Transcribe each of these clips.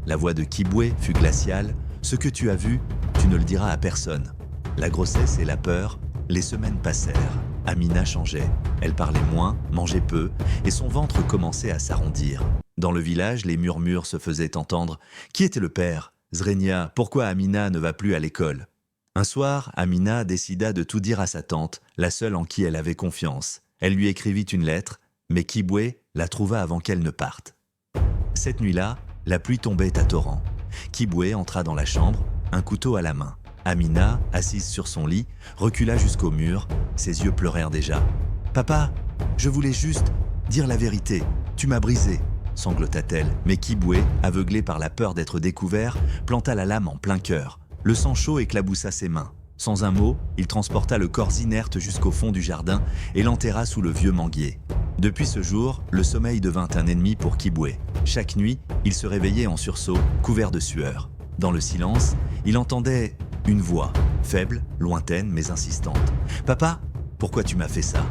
La voix de Kibwe fut glaciale. « Ce que tu as vu, tu ne le diras à personne. » La grossesse et la peur, les semaines passèrent. Amina changeait. Elle parlait moins, mangeait peu, et son ventre commençait à s'arrondir. Dans le village, les murmures se faisaient entendre. Qui était le père? Zrenia, pourquoi Amina ne va plus à l'école? Un soir, Amina décida de tout dire à sa tante, la seule en qui elle avait confiance. Elle lui écrivit une lettre, mais Kibwe la trouva avant qu'elle ne parte. Cette nuit-là, la pluie tombait à torrents. Kibwe entra dans la chambre, un couteau à la main. Amina, assise sur son lit, recula jusqu'au mur. Ses yeux pleurèrent déjà. « Papa, je voulais juste dire la vérité. Tu m'as brisé », sanglota-t-elle. Mais Kibwe, aveuglé par la peur d'être découvert, planta la lame en plein cœur. Le sang chaud éclaboussa ses mains. Sans un mot, il transporta le corps inerte jusqu'au fond du jardin et l'enterra sous le vieux manguier. Depuis ce jour, le sommeil devint un ennemi pour Kibwe. Chaque nuit, il se réveillait en sursaut, couvert de sueur. Dans le silence, il entendait une voix, faible, lointaine mais insistante. « Papa, pourquoi tu m'as fait ça ?»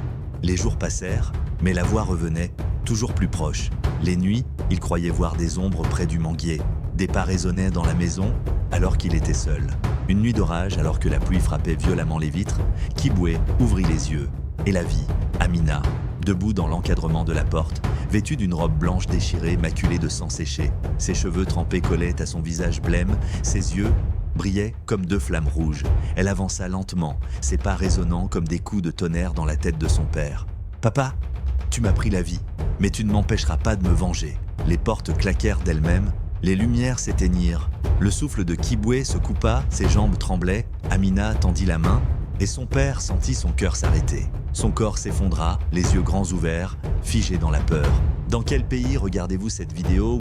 Les jours passèrent, mais la voix revenait, toujours plus proche. Les nuits, il croyait voir des ombres près du manguier. Des pas résonnaient dans la maison, alors qu'il était seul. Une nuit d'orage, alors que la pluie frappait violemment les vitres, Kibwe ouvrit les yeux. Et la vit, Amina, debout dans l'encadrement de la porte, vêtue d'une robe blanche déchirée, maculée de sang séché. Ses cheveux trempés collaient à son visage blême, ses yeux brillaient comme deux flammes rouges. Elle avança lentement, ses pas résonnant comme des coups de tonnerre dans la tête de son père. « Papa, tu m'as pris la vie, mais tu ne m'empêcheras pas de me venger. » Les portes claquèrent d'elles-mêmes, les lumières s'éteignirent. Le souffle de Kibwe se coupa, ses jambes tremblaient. Amina tendit la main et son père sentit son cœur s'arrêter. Son corps s'effondra, les yeux grands ouverts, figé dans la peur. Dans quel pays regardez-vous cette vidéo?